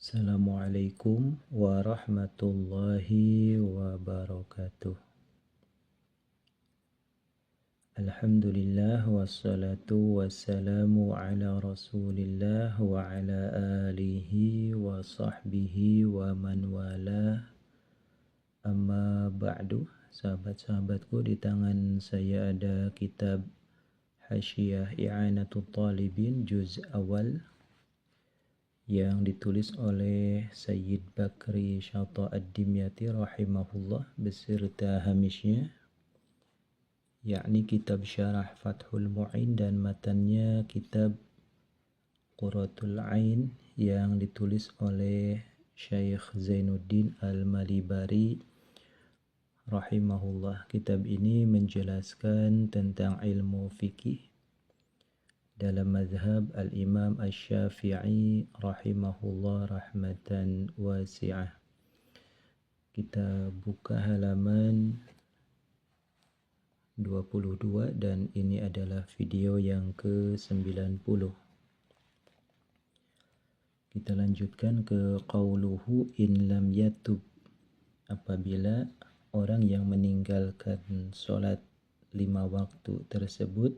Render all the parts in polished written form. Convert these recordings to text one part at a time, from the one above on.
Assalamualaikum warahmatullahi wabarakatuh. Alhamdulillah wassalatu wassalamu ala rasulillah wa ala alihi wa sahbihi wa man wala. Amma ba'du. Sahabat-sahabatku, di tangan saya ada kitab Hasyiah I'anatul Talibin juz awal yang ditulis oleh Sayyid Bakri Syata Ad-Dimyati rahimahullah beserta hamisnya, yakni kitab Syarah Fathul Mu'in, dan matannya kitab Qurratul Ain yang ditulis oleh Syekh Zainuddin Al-Malibari rahimahullah. Kitab ini menjelaskan tentang ilmu fikih dalam mazhab al-Imam Asy-Syafi'i rahimahullah rahmatan wasi'ah. Kita buka halaman 22 dan ini adalah video yang ke-90. Kita lanjutkan ke qauluhu in lam yatub. Apabila orang yang meninggalkan sholat 5 waktu tersebut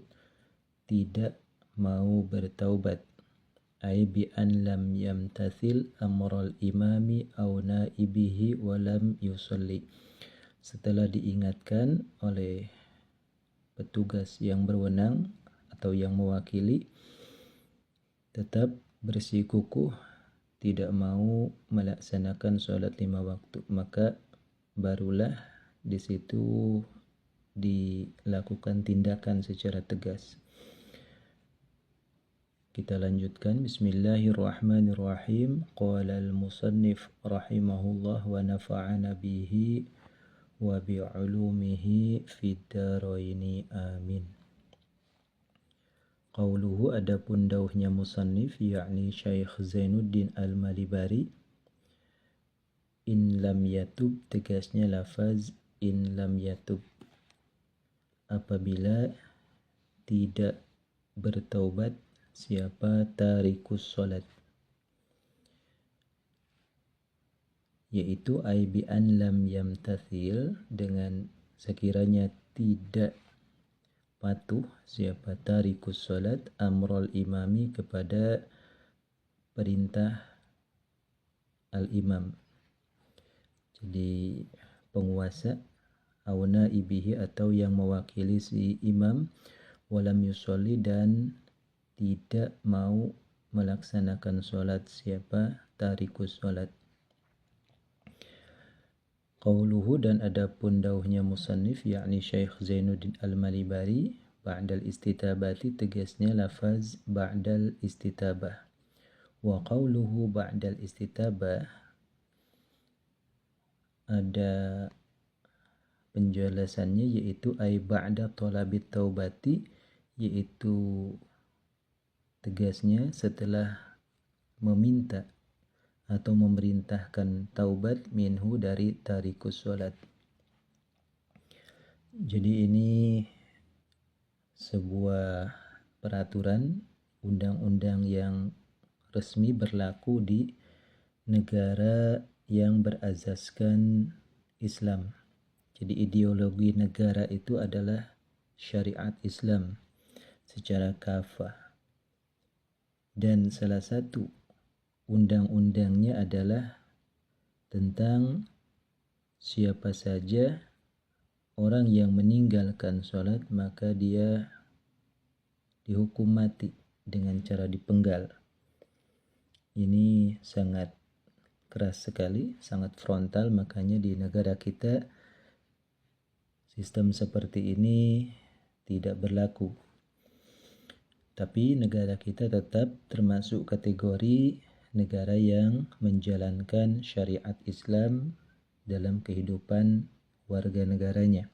tidak mau bertaubat, ai bi an lam yamtathil amral imami aw naibihi wa lam yusalli, setelah diingatkan oleh petugas yang berwenang atau yang mewakili tetap bersikukuh tidak mau melaksanakan sholat 5 waktu, maka barulah di situ dilakukan tindakan secara tegas. Kita lanjutkan. Bismillahirrahmanirrahim. Qala al-musannif rahimahullah wa nafa'ana bihi wa bi'ulumihi fid daraini amin. Qauluhu, adapun dauhnya musannif yakni Syekh Zainuddin Al-Malibari, in lam yatub, tegasnya lafaz in lam yatub, apabila tidak bertaubat siapa tarikus sholat, yaitu ai bi an lam yamtathil, dengan sekiranya tidak patuh siapa tarikus sholat amrul imami, kepada perintah al-imam, jadi penguasa, auna ibihi, atau yang mewakili si imam, walam yusolli, dan tidak mau melaksanakan sholat siapa tarikus sholat. Qauluhu, dan adapun dauhnya musannif yakni Syekh Zainuddin Al-Malibari, ba'dal istitabati, tegasnya lafaz ba'dal istitabah. Wa qauluhu ba'dal istitabah, ada penjelasannya, yaitu ay ba'da talabit taubati, yaitu tegasnya setelah meminta atau memerintahkan taubat minhu, dari tarikus sholat. Jadi ini sebuah peraturan undang-undang yang resmi berlaku di negara yang berazaskan Islam. Jadi ideologi negara itu adalah syariat Islam secara kafah. Dan salah satu undang-undangnya adalah tentang siapa saja orang yang meninggalkan sholat, maka dia dihukum mati dengan cara dipenggal. Ini sangat keras sekali, sangat frontal, makanya di negara kita sistem seperti ini tidak berlaku. Tapi negara kita tetap termasuk kategori negara yang menjalankan syariat Islam dalam kehidupan warga negaranya.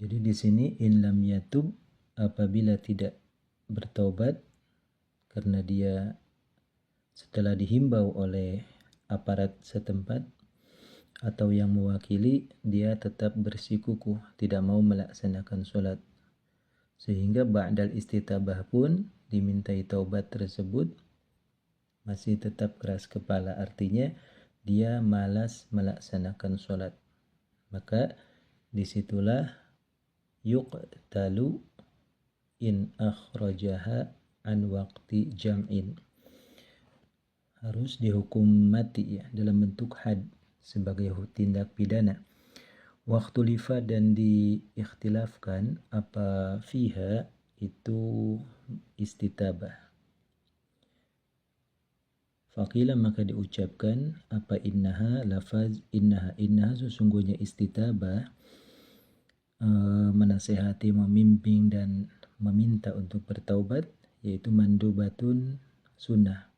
Jadi di sini in lam yatub, apabila tidak bertaubat, karena dia setelah dihimbau oleh aparat setempat atau yang mewakili, dia tetap bersikukuh tidak mau melaksanakan sholat, sehingga ba'dal istitabah pun dimintai taubat tersebut masih tetap keras kepala, artinya dia malas melaksanakan sholat, maka disitulah yuqtalu in akhrajaha an waqti jam'in, harus dihukum mati ya, dalam bentuk had sebagai tindak pidana. Waktu lifa dan diikhtilafkan apa fiha itu istitabah. Faqila maka diucapkan apa innaha lafaz innaha sesungguhnya istitabah menasehati, membimbing dan meminta untuk bertaubat, yaitu mandubatun sunnah.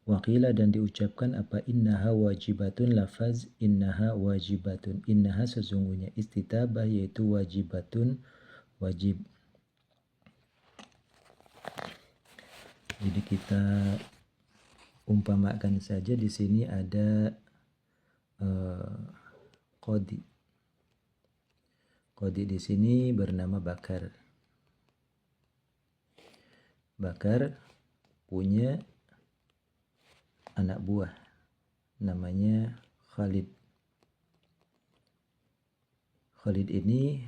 Waqila dan diucapkan apa innaha wajibatun lafaz innaha wajibatun, innaha sesungguhnya istitabah yaitu wajibatun wajib. Jadi kita umpamakan saja di sini ada qadi. Qadi di sini bernama Bakar. Bakar punya anak buah namanya Khalid. Khalid ini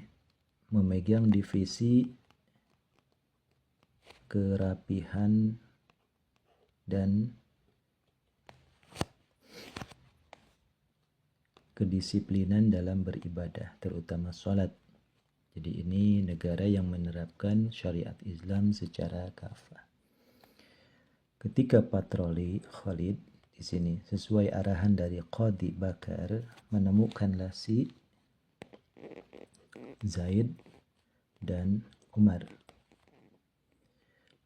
memegang divisi kerapihan dan kedisiplinan dalam beribadah, terutama sholat. Jadi ini negara yang menerapkan syariat Islam secara kafah. Ketika patroli, Khalid di sini sesuai arahan dari Qadi Bakar menemukanlah si Zaid dan Umar.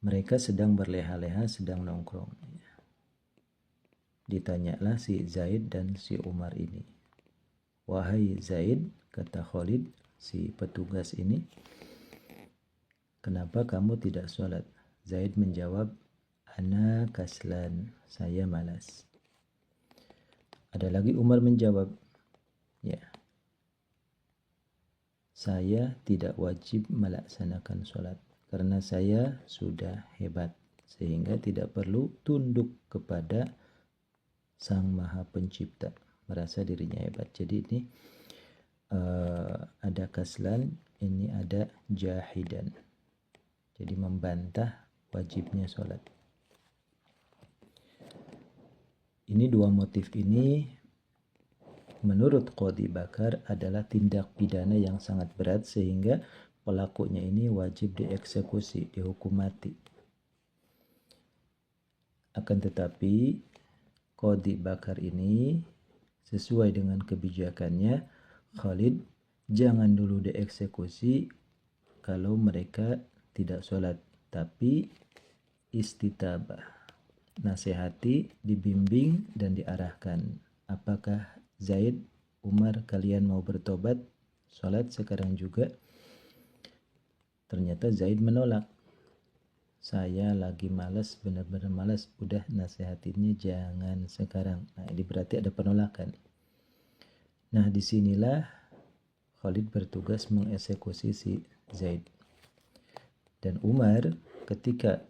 Mereka sedang berleha-leha, sedang nongkrong. Ditanyalah si Zaid dan si Umar ini. Wahai Zaid, kata Khalid, si petugas ini, kenapa kamu tidak sholat? Zaid menjawab, ana kaslan, saya malas. Ada lagi Umar menjawab, ya, saya tidak wajib melaksanakan sholat karena saya sudah hebat sehingga tidak perlu tunduk kepada Sang Maha Pencipta, merasa dirinya hebat. Jadi ini ada kaslan, ini ada jahidan. Jadi membantah wajibnya sholat. Ini dua motif ini menurut Qadi Bakar adalah tindak pidana yang sangat berat sehingga pelakunya ini wajib dieksekusi, dihukum mati. Akan tetapi Qadi Bakar ini sesuai dengan kebijakannya, Khalid jangan dulu dieksekusi kalau mereka tidak sholat, tapi istitabah, nasihati, dibimbing dan diarahkan. Apakah Zaid, Umar, kalian mau bertobat, sholat sekarang juga? Ternyata Zaid menolak. Saya lagi malas, benar-benar malas. Udah, nasihatinnya jangan sekarang. Nah, ini berarti ada penolakan. Nah, disinilah Khalid bertugas mengeksekusi si Zaid. Dan Umar ketika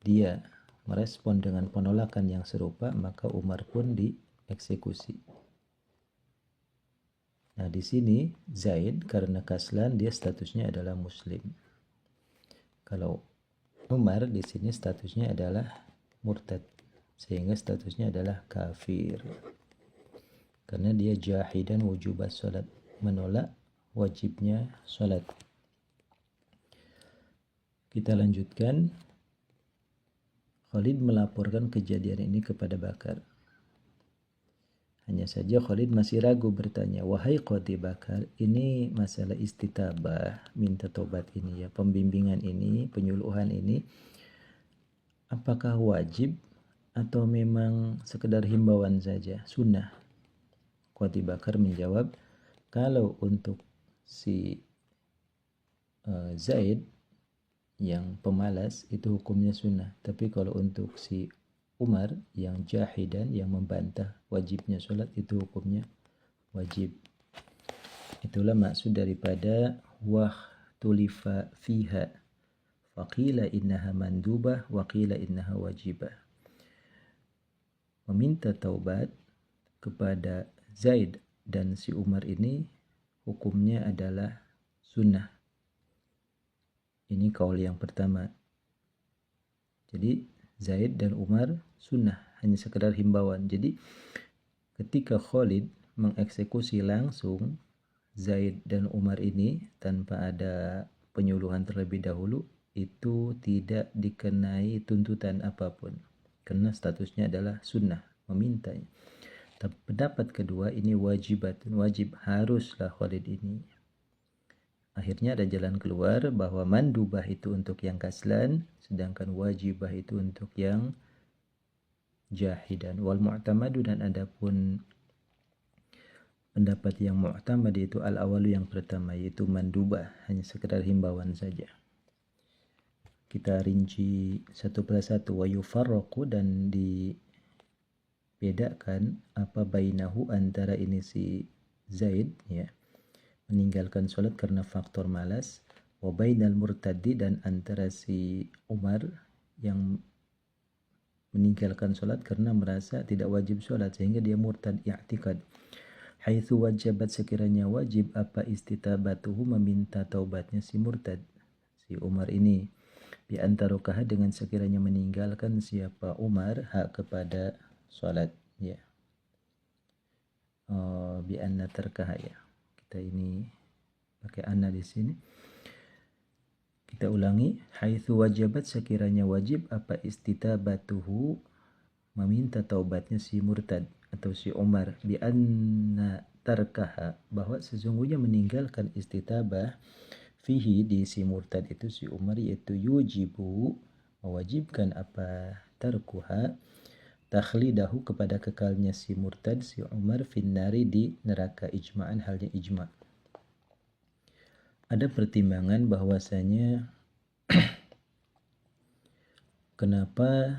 dia merespon dengan penolakan yang serupa, maka Umar pun dieksekusi. Nah, di sini Zaid karena kaslan dia statusnya adalah muslim. Kalau Umar di sini statusnya adalah murtad, sehingga statusnya adalah kafir. Karena dia jahidan wujubas salat, menolak wajibnya salat. Kita lanjutkan. Khalid melaporkan kejadian ini kepada Bakar. Hanya saja Khalid masih ragu bertanya, wahai Qadi Bakar, ini masalah istitabah, minta tobat ini ya, pembimbingan ini, penyuluhan ini, apakah wajib atau memang sekedar himbauan saja, sunnah? Qadi Bakar menjawab, kalau untuk si Zaid yang pemalas itu hukumnya sunnah, tapi kalau untuk si Umar yang jahidan, yang membantah wajibnya sholat, itu hukumnya wajib. Itulah maksud daripada wahtulifa fiha, faqila innaha mandubah wa qila innaha wajibah. Meminta taubat kepada Zaid dan si Umar ini hukumnya adalah sunnah. Ini kaul yang pertama. Jadi Zaid dan Umar sunnah, hanya sekedar himbauan. Jadi ketika Khalid mengeksekusi langsung Zaid dan Umar ini tanpa ada penyuluhan terlebih dahulu, itu tidak dikenai tuntutan apapun karena statusnya adalah sunnah, memintanya. Tapi pendapat kedua ini wajib, haruslah Khalid ini. Akhirnya ada jalan keluar bahwa mandubah itu untuk yang kaslan, sedangkan wajibah itu untuk yang jahidan. Wal mu'tamadu, dan adapun pendapat yang mu'tamad itu al-awalu yang pertama, yaitu mandubah, hanya sekedar himbauan saja. Kita rinci satu persatu. Wa yufarraqu, dan dibedakan apa bainahu, antara ini si Zaid ya meninggalkan sholat karena faktor malas, wa bainal murtaddi, dan antara si Umar yang meninggalkan sholat karena merasa tidak wajib sholat sehingga dia murtad i'tikad. Haitsu wajabat, sekiranya wajib apa istitabatuhu, meminta taubatnya si murtad, si Umar ini, bi antarokaha, dengan sekiranya meninggalkan siapa Umar hak kepada sholat ya. Bi anna tarkaha ya. Kita ini pakai anna di sini. Kita ulangi, haitsu wajabat, sekiranya wajib apa istitabatuhu, meminta taubatnya si murtad atau si Umar, bi anna tarkaha, bahwa sesungguhnya meninggalkan istitabah fihi, di si murtad itu si Umar, yaitu yujibu, mewajibkan apa tarkuha, takhlidahu, kepada kekalnya si murtad si Umar, finnari, di neraka, ijma'an, halnya ijma'. Ada pertimbangan bahwasanya kenapa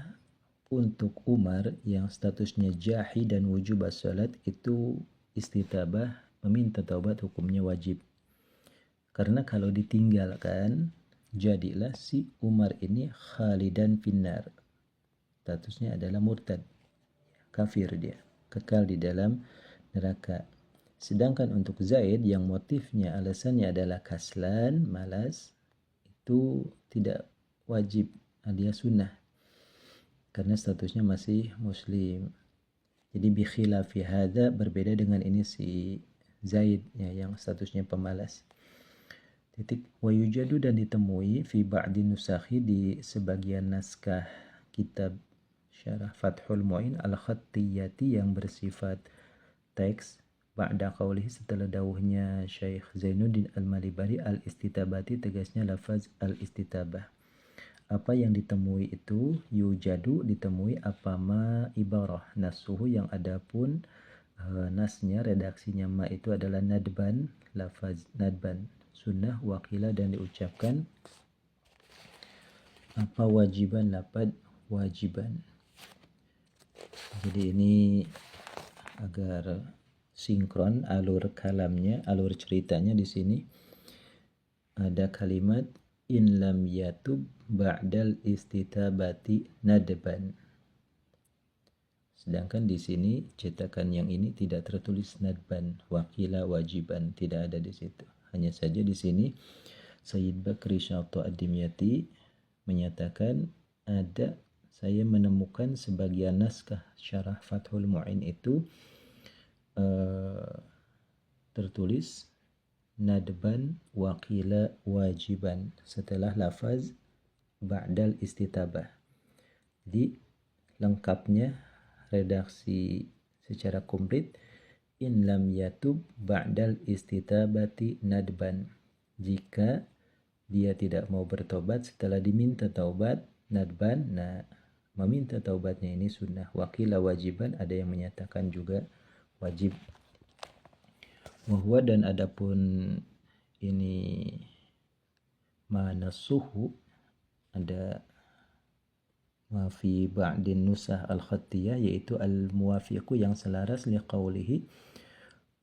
untuk Umar yang statusnya jahi dan wujub as-salat itu istitabah, meminta taubat, hukumnya wajib. Karena kalau ditinggalkan, jadilah si Umar ini khalidan finnar, statusnya adalah murtad, kafir, dia kekal di dalam neraka. Sedangkan untuk Zaid yang motifnya, alasannya adalah kaslan, malas, itu tidak wajib, alias sunnah, karena statusnya masih muslim. Jadi bi khilafi hadza, berbeda dengan ini si Zaid ya, yang statusnya pemalas. Titik. Wa yujadu, dan ditemui fi ba'di nusakhi, di sebagian naskah kitab syarah Fathul Mu'in al-khattiyati yang bersifat teks, ba'da qawlihi, setelah dawuhnya Syekh Zainuddin Al-Malibari, al-istitabati, tegasnya lafaz al-istitabah. Apa yang ditemui itu, yujadu, ditemui apa ma ibarah nasuhu, yang adapun nasnya, redaksinya ma itu adalah nadban, lafaz nadban sunnah, wakila, dan diucapkan apa wajiban, lapad wajiban. Jadi ini agar sinkron alur kalamnya, alur ceritanya. Di sini ada kalimat in lam yatub ba'dal istitabati nadban. Sedangkan di sini cetakan yang ini tidak tertulis nadban, wakila wajiban, tidak ada di situ. Hanya saja di sini Sayyid Bakri Syarto Ad-Dimyati menyatakan ada, saya menemukan sebagian naskah syarah Fathul Mu'in itu tertulis nadban wakila wajiban setelah lafaz ba'dal istitabah. Jadi lengkapnya redaksi secara komplit, in lam yatub ba'dal istitabati nadban, jika dia tidak mau bertobat setelah diminta taubat, nadban, nah meminta taubatnya ini sunnah. Wakila wajiban, ada yang menyatakan juga wajib. Wahwa, dan adapun ini manasuhu, ada fi ba'din nusah al-khattiyah, yaitu al-muwafiqu, yang selaras liqaulihi,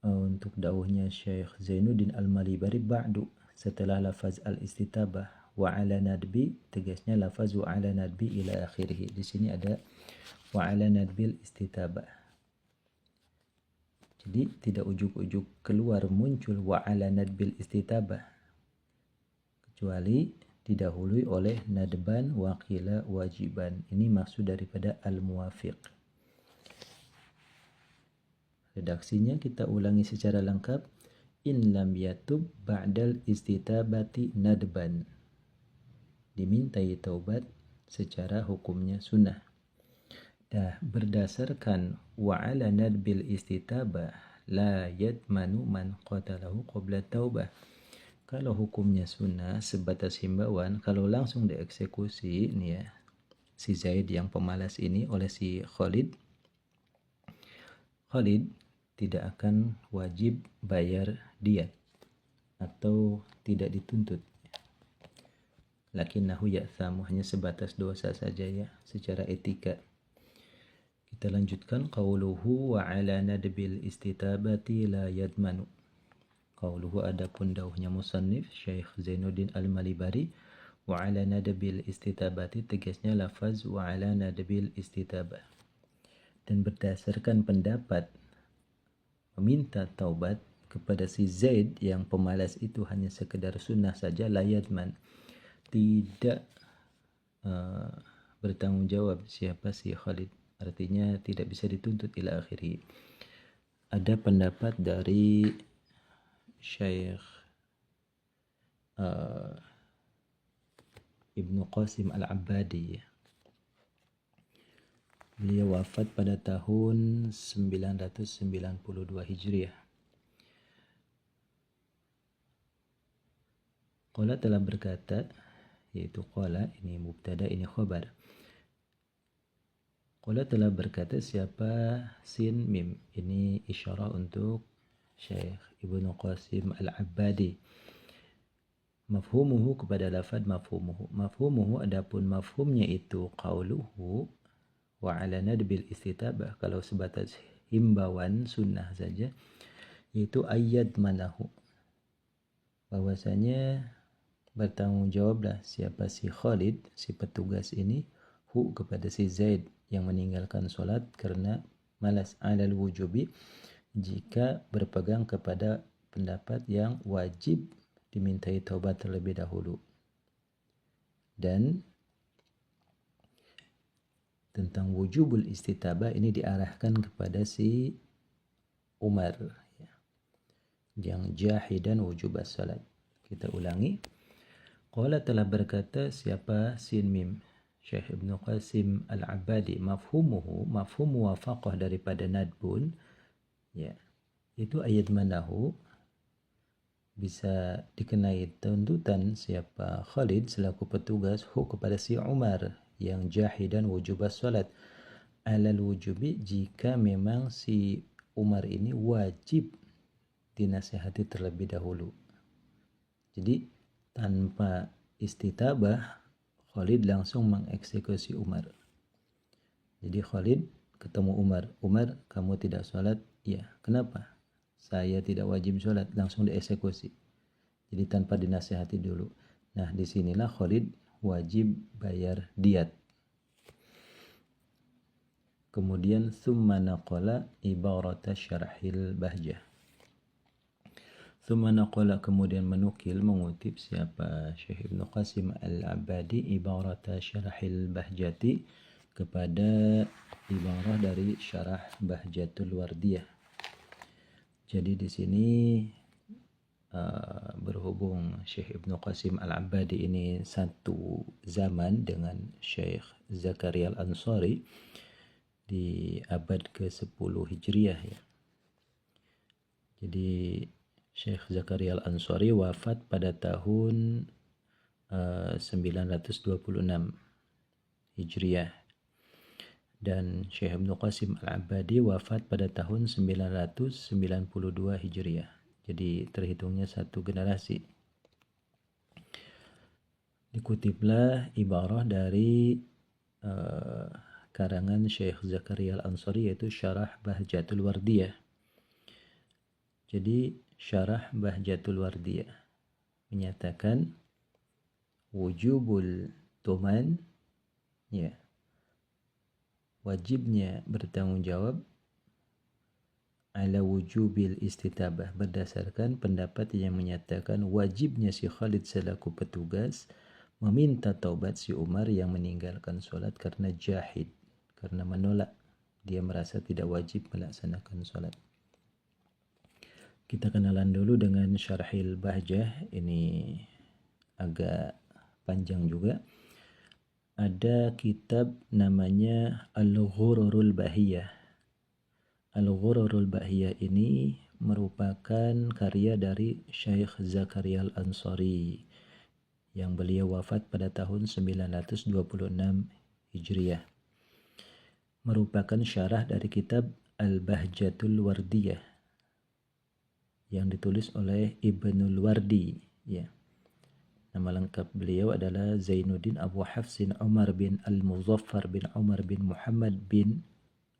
untuk dawuhnya Syekh Zainuddin Al-Malibari, ba'du, setelah lafaz al-istitabah, wa ala nadbi, tegasnya lafaz wa ala nadbi ila akhirih. Di sini ada wa ala nadbil istitabah. Jadi tidak ujuk-ujuk keluar muncul wa ala nadbil istitabah, kecuali didahului oleh nadban waqila wajiban. Ini maksud daripada al-muwafiq. Redaksinya kita ulangi secara lengkap. In lam yatub ba'dal istitabati nadban. Dimintai taubat secara hukumnya sunnah. Berdasarkan wa ala nadbil istitabah la yadmanu man qatalahu qabla taubah. Kalau hukumnya sunnah sebatas himbauan, kalau langsung dieksekusi nih ya, si Zaid yang pemalas ini oleh si Khalid tidak akan wajib bayar diat atau tidak dituntut. Lakinnahu ya'thamu, hanya sebatas dosa saja ya secara etika. Kita lanjutkan qauluhu wa ala nadbil istitabati la yadmanu. Qauluhu, adapun dauhnya musannif Syekh Zainuddin Al-Malibari, wa ala nadbil istitabati, tegasnya lafaz wa ala nadbil istitabah. Dan berdasarkan pendapat meminta taubat kepada si Zaid yang pemalas itu hanya sekedar sunnah saja, la yadman, tidak bertanggung jawab siapa si Khalid, artinya tidak bisa dituntut ila akhiri. Ada pendapat dari Syekh Ibnu Qasim Al-Abbadi. Beliau wafat pada tahun 992 Hijriah. Qala telah berkata, yaitu qala ini mubtada, ini khabar. Qala telah berkata siapa sin mim, ini isyarah untuk Syekh Ibnu Qasim Al-Abbadi. Mafhumuhu, kepada lafad mafhumuhu. Mafhumuhu, adapun mafhumnya itu qauluhu wa ala nadbil istitabah, kalau sebatas himbauan sunnah saja, yaitu ayyad manahu, bahwasanya bertanggung jawablah siapa si Khalid, si petugas ini, hu, kepada si Zaid yang meninggalkan sholat karena malas, alal wujubi, jika berpegang kepada pendapat yang wajib dimintai taubat terlebih dahulu. Dan tentang wujubul istitabah ini diarahkan kepada si Umar ya, yang jahidan wujubas salat. Kita ulangi. Qala telah berkata siapa sin mim, Syekh Ibnu Qasim Al-Abbadi, mafhumuhu, mafhum muwafaqah daripada nadbun ya, itu ayat manahu, bisa dikenai tuntutan siapa Khalid selaku petugas hu kepada si Umar yang jahidan wujubas salat, alal wujubi, jika memang si Umar ini wajib dinasihati terlebih dahulu. Jadi tanpa istitabah Khalid langsung mengeksekusi Umar. Jadi Khalid ketemu Umar, Umar kamu tidak sholat? Ya, kenapa? Saya tidak wajib sholat, langsung dieksekusi. Jadi tanpa dinasihati dulu. Nah disinilah Khalid wajib bayar diat. Kemudian summa naqala ibarata syarhil bahjah. Summa naqala, kemudian menukil, mengutip siapa Syekh Ibnu Qasim Al-Abbadi ibarata syarhil bahjati, kepada ibarah dari syarah Bahjatul Wardiyah. Jadi di sini berhubung Syekh Ibnu Qasim Al-Abbadi ini satu zaman dengan Syekh Zakaria Al-Ansari di abad ke-10 Hijriah ya. Jadi Syekh Zakaria Al-Ansari wafat pada tahun 926 Hijriah, dan Syekh Ibnu Qasim Al-Abbadi wafat pada tahun 992 Hijriah. Jadi terhitungnya satu generasi. Dikutiplah ibarah dari karangan Syekh Zakaria Al-Ansari, yaitu Syarah Bahjatul Wardiyah. Jadi Syarah Bahjatul Wardiyah menyatakan wujubul doman, ya, wajibnya bertanggung jawab, ala wujubil istitabah, berdasarkan pendapat yang menyatakan wajibnya si Khalid selaku petugas meminta taubat si Umar yang meninggalkan sholat karena jahid, karena menolak, dia merasa tidak wajib melaksanakan sholat. Kita kenalan dulu dengan Syarhil Bahjah, ini agak panjang juga. Ada kitab namanya Al-Ghururul Bahiyah. Al-Ghururul Bahiyah ini merupakan karya dari Syekh Zakaria Al-Ansari yang beliau wafat pada tahun 926 Hijriah. Merupakan syarah dari kitab Al-Bahjatul Wardiyah yang ditulis oleh Ibnul Wardi, ya. Nama lengkap beliau adalah Zainuddin Abu Hafsin Umar bin Al-Muzaffar bin Umar bin Muhammad bin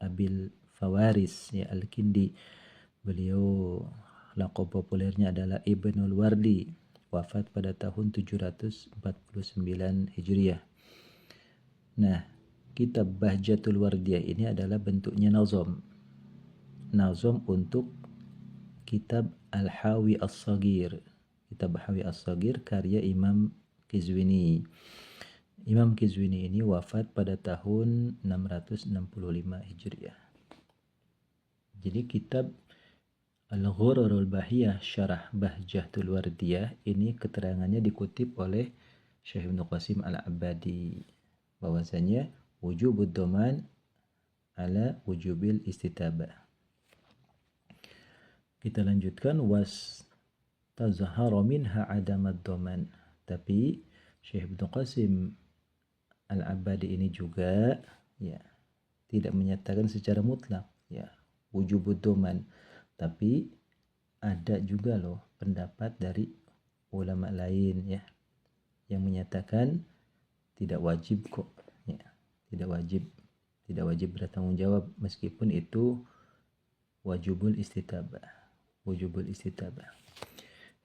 Abil Fawaris, ya, Al-Kindi. Beliau laqab populernya adalah Ibnul Wardi, wafat pada tahun 749 Hijriah. Nah, kitab Bahjatul Wardiyah ini adalah bentuknya nazam untuk kitab Al-Hawi As-Saghir. Kitab Al-Hawi As-Saghir karya Imam Qizwini. Imam Qizwini ini wafat pada tahun 665 Hijriah. Jadi kitab Al-Ghururul Bahiyah Syarah Bahjatul Wardiyah ini keterangannya dikutip oleh Syekh Ibnu Qasim Al-Abbadi bahwasanya wujubud doman ala wujubil istitabah. Kita lanjutkan, was tazhara minha adamad doman. Tapi Syekh Ibnu Qasim Al-Abbadi ini juga, ya, tidak menyatakan secara mutlak, ya, wujubud doman. Tapi ada juga loh pendapat dari ulama lain, ya, yang menyatakan tidak wajib kok, ya, tidak wajib bertanggung jawab meskipun itu wujubul istitabah.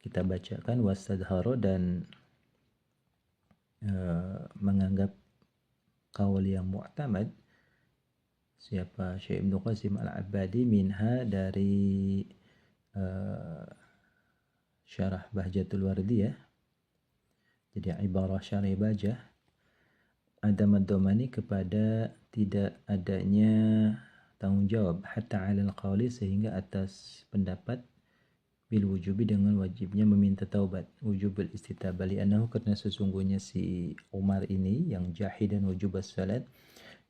Kita bacakan wastadharo dan menganggap qaul yang mu'tamad siapa Syekh Ibnu Qasim Al-Abbadi minha dari Syarah Bahjatul Wardiyah. Jadi ibarah Syarah Bahjah adamad domani kepada tidak adanya tanggung jawab hatta 'alal qawli sehingga atas pendapat bil wujubi dengan wajibnya meminta taubat, wujubul istitabah li'annahu karena sesungguhnya si Umar ini yang jahid dan wujub as-salat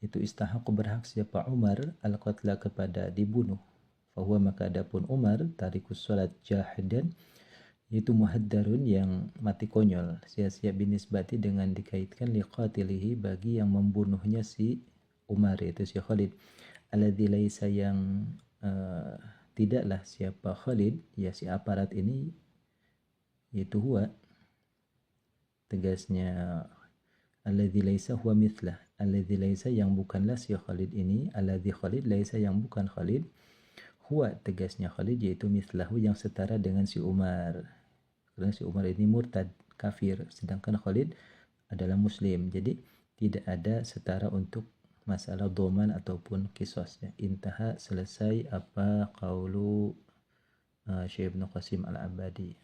itu istahaq berhak siapa Umar al-qatla kepada dibunuh. Fahuwa maka adapun Umar tarikus salat jahidan itu muhaddarun yang mati konyol, sia-sia binisbati dengan dikaitkan liqatilihi bagi yang membunuhnya si Umar yaitu si Khalid, alladzi laisa yang tidaklah siapa Khalid, ya si aparat ini, yaitu huwa tegasnya alladzi laisa huwa mithlah, alladzi laisa yang bukanlah si Khalid ini, alladzi Khalid laisa yang bukan Khalid, huwa tegasnya Khalid yaitu mithlahu yang setara dengan si Umar. Karena si Umar ini murtad, kafir, sedangkan Khalid adalah muslim. Jadi tidak ada setara untuk masalah doman ataupun qisas, ya. Intaha, selesai apa qaulu Syekh Ibnu Qasim Al-Abbadi.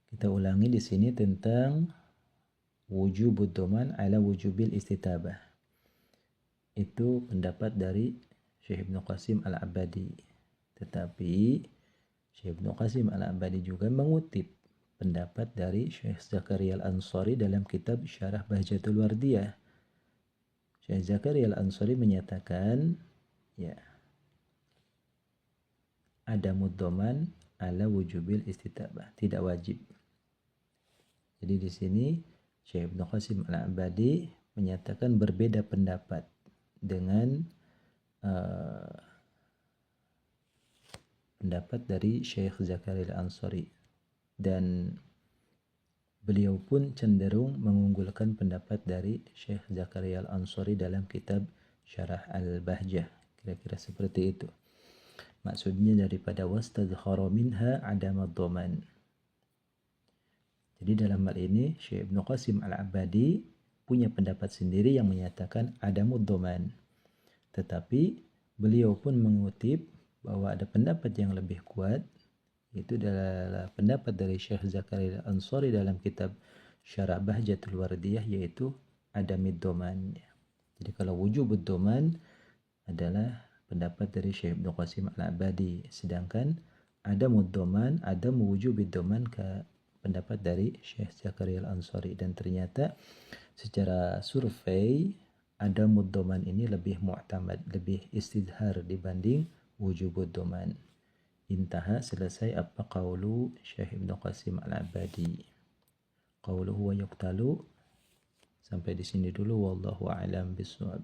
Kita ulangi di sini tentang wujubud doman ala wujubil istitabah. Itu pendapat dari Syekh Ibnu Qasim Al-Abbadi. Tetapi Syekh Ibnu Qasim Al-Abbadi juga mengutip pendapat dari Syekh Zakaria Al-Ansari dalam kitab Syarah Bahjatul Wardiyah. Syekh Zakaria Al-Ansari menyatakan, ya, adamud doman ala wujubil istitabah, tidak wajib. Jadi di sini Syekh Ibnu Qasim Al-Abbadi menyatakan berbeda pendapat dengan pendapat dari Syekh Zakaria Al-Ansari, dan beliau pun cenderung mengunggulkan pendapat dari Syekh Zakaria Al-Ansari dalam kitab Syarah Al-Bahjah. Kira-kira seperti itu. Maksudnya daripada wastadhara minha adamad doman. Jadi dalam hal ini Syekh Ibnu Qasim Al-Abbadi punya pendapat sendiri yang menyatakan adamud doman. Tetapi beliau pun mengutip bahwa ada pendapat yang lebih kuat, yaitu adalah pendapat dari Syekh Zakaria Al-Ansari dalam kitab Syarah Bahjatul Wardiyah, yaitu adamid doman. Jadi kalau wujubud doman adalah pendapat dari Syekh Ibnu Qasim Al-Abbadi, sedangkan adamud doman, adam wujubid doman ke pendapat dari Syekh Zakaria Al-Ansari. Dan ternyata secara survei adamud doman ini lebih mu'tamad, lebih istidhar dibanding wujubud doman. Intaha, selesai apa qaulu Syekh Ibnu Qasim Al-Abbadi. Qauluhu wa yuqtalu. Sampai di sini dulu, wallahu a'lam bishawab.